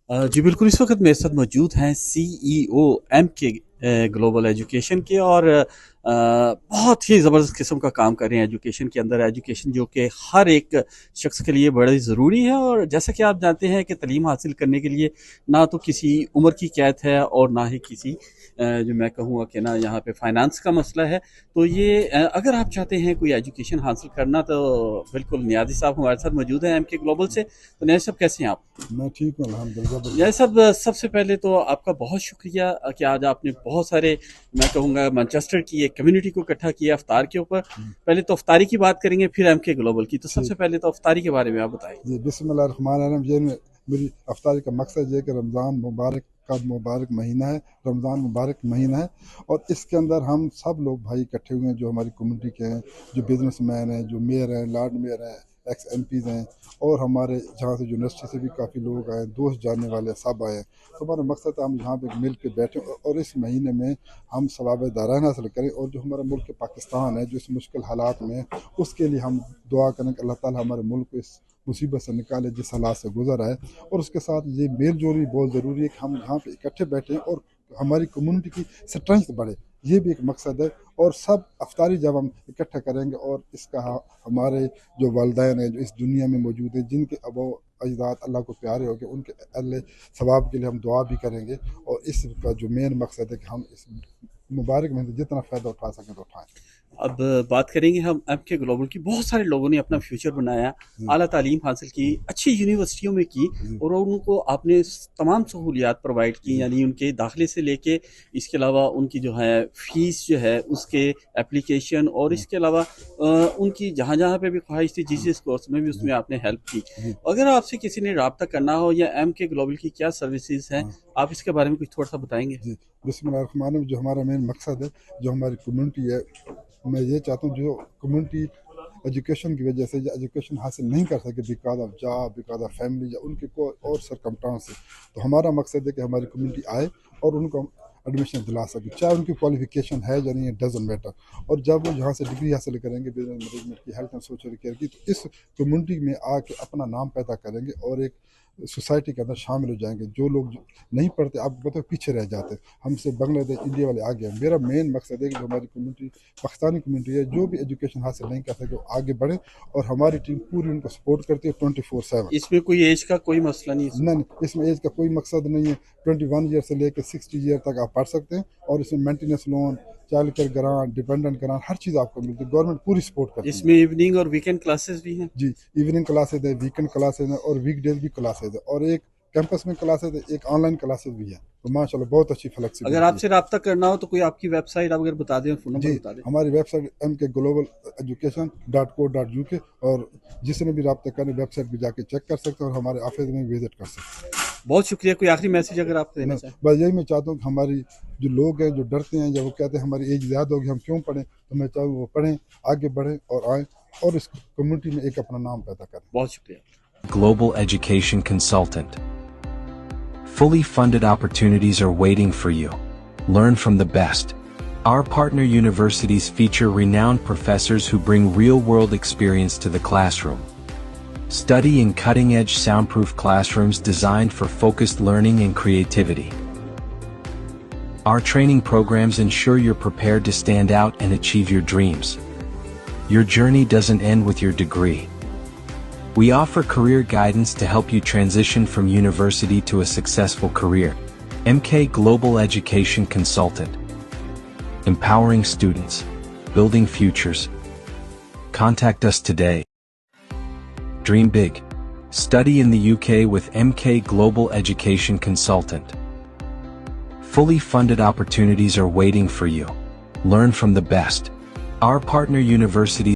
जी बिल्कुल, इस वक्त मेरे साथ मौजूद हैं CEO एम के ग्लोबल एजुकेशन के, और बहुत ही ज़बरदस्त किस्म का काम कर रहे हैं एजुकेशन के अंदर। एजुकेशन जो कि हर एक शख्स के लिए बड़ी ज़रूरी है, और जैसा कि आप जानते हैं कि तालीम हासिल करने के लिए ना तो किसी उम्र की कैद है और ना ही किसी जो मैं कहूँगा कि ना यहाँ पे फाइनेंस का मसला है। तो ये अगर आप चाहते हैं कोई एजुकेशन हासिल करना, तो बिल्कुल नियाज़ी साहब हमारे साथ मौजूद हैं MK ग्लोबल से। तो नियाज़ी साहब, कैसे हैं आप? मैं ठीक हूँ अल्हम्दुलिल्लाह। यह सब सबसे पहले तो आपका बहुत शुक्रिया कि आज आपने बहुत सारे, मैं कहूँगा, मैनचेस्टर की एक कम्युनिटी को इकट्ठा किया अफ्तार के ऊपर। पहले तो अफ्तारी की बात करेंगे, फिर MK ग्लोबल की। तो सबसे ठीक पहले तो अफ्तारी के बारे में आप बताइए। जी, बिस्मिल्लाहिर्रहमानिर्रहीम। ये मेरी अफ्तारी का मकसद ये है कि रमज़ान मुबारक का मुबारक महीना है, रमज़ान मुबारक महीना है, और इसके अंदर हम सब लोग भाई इकट्ठे हुए हैं, जो हमारी कम्युनिटी के हैं, जो बिजनेसमैन हैं, जो मेयर हैं, लॉर्ड मेयर हैं, एक्स MPs हैं, और हमारे जहाँ से यूनिवर्सिटी से भी काफ़ी लोग आए, दोस्त जानने वाले सब आए हैं। तो हमारा मकसद है हम यहाँ पे मिल के बैठें और इस महीने में हम सवाब दारान हासिल करें, और जो हमारा मुल्क पाकिस्तान है जो इस मुश्किल हालात में है, उसके लिए हम दुआ करें कि अल्लाह ताला हमारे मुल्क को इस मुसीबत से निकाले जिस हालात से गुजर आए। और उसके साथ ये मेल जोली बहुत ज़रूरी है कि हम यहाँ पे इकट्ठे बैठें और हमारी कम्युनिटी की स्ट्रेंथ बढ़े, ये भी एक मकसद है। और सब अफ्तारी जब हम इकट्ठा करेंगे, और इसका हमारे जो वालदैन हैं जो इस दुनिया में मौजूद हैं, जिनके अबो अजदाद अल्लाह को प्यारे हो गए, उनके अल्लाह सवाब के लिए हम दुआ भी करेंगे। और इसका जो मेन मकसद है कि हम इस मुबारक में जितना फ़ायदा उठा सकें तो उठाएँ। अब बात करेंगे हम MK ग्लोबल की। बहुत सारे लोगों ने अपना फ्यूचर बनाया, आला तालीम हासिल की, अच्छी यूनिवर्सिटियों में की, और उनको आपने तमाम सहूलियात प्रोवाइड की, यानी उनके दाखिले से लेके इसके अलावा उनकी जो है फ़ीस जो है उसके एप्लीकेशन, और इसके अलावा उनकी जहाँ जहाँ पे भी ख्वाहिश थी जिस जिस कोर्स में भी उसमें आपने हेल्प की। अगर आपसे किसी ने रब्ता करना हो, या MK ग्लोबल की क्या सर्विसेज हैं, आप इसके बारे में कुछ थोड़ा सा बताएंगे? जी, बिस्मिल्लाहिर्रहमानिर्रहीम। जो हमारा मेन मकसद है, जो हमारी कम्युनिटी है, मैं ये चाहता हूँ जो कम्युनिटी एजुकेशन की वजह से या एजुकेशन हासिल नहीं कर सके, because of job, because of family, या उनके कोई और सरकमस्टांस से, तो हमारा मकसद है कि हमारी कम्युनिटी आए और उनको हम एडमिशन दिला सकें, चाहे उनकी क्वालिफिकेशन है या नहीं, डजंट मैटर। और जब वो यहाँ से डिग्री हासिल करेंगे बिजनेस मैनेजमेंट की, हेल्थ एंड सोशल केयर की, तो इस कम्युनिटी में आके अपना नाम पैदा करेंगे और एक सोसाइटी के अंदर शामिल हो जाएंगे। जो लोग नहीं पढ़ते, आप बताओ, पीछे रह जाते, हमसे बांग्लादेश इंडिया वाले आगे हैं। मेरा मेन मकसद है कि जो हमारी कम्युनिटी पाकिस्तानी कम्युनिटी है, जो भी एजुकेशन हासिल नहीं कर सके, वो आगे बढ़े, और हमारी टीम पूरी उनको सपोर्ट करती है 24/7। इसमें कोई एज का कोई मसला नहीं है? नहीं, इसमें एज का कोई मकसद नहीं है। 21 ईयर से लेकर 60 ईयर तक आप पढ़ सकते हैं, और इसमें maintenance loan, child care grant, dependent grant, हर चीज़ आपको मिलती है। गवर्नमेंट पूरी सपोर्ट करती इसमें है। इवनिंग और वीकेंड क्लासेस भी हैं? जी, इवनिंग क्लासेज है, वीकेंड क्लासेज है, और वीकडेज भी क्लासेज है, और एक कैंपस में क्लासेज है, एक ऑनलाइन क्लासेज भी है। तो माशाल्लाह बहुत अच्छी अगर फ्लेक्सिबिलिटी है। आपसे रब्ता करना हो तो कोई आपकी वेबसाइट आप अगर बता दें, फ़ोन जी, नंबर बता दें। हमारी वेबसाइट mkglobaleducation.co.uk, और जिसने भी रब्ता करने वेबसाइट पे जाके चेक कर सकते हैं, और हमारे ऑफिस में विजिट कर सकते हैं। बहुत शुक्रिया। कोई आखिरी मैसेज अगर आप देना न चाहें? बस यही मैं चाहता हूँ कि हमारी जो लोग हैं जो डरते हैं, जब वो कहते हैं हमारी एज ज़्यादा होगी हम क्यों पढ़ें, तो मैं चाहूँ वो पढ़ें, आगे बढ़ें और आएँ, और इस कम्युनिटी में एक अपना नाम पैदा करें। बहुत शुक्रिया। Global Education Consultant. Fully funded opportunities are waiting for you. Learn from the best. Our partner universities feature renowned professors who bring real-world experience to the classroom. Study in cutting-edge soundproof classrooms designed for focused learning and creativity. Our training programs ensure you're prepared to stand out and achieve your dreams. Your journey doesn't end with your degree. We offer career guidance to help you transition from university to a successful career. MK Global Education Consultant. Empowering students, building futures. Contact us today. Dream big. Study in the UK with MK Global Education Consultant. Fully funded opportunities are waiting for you. Learn from the best. Our partner universities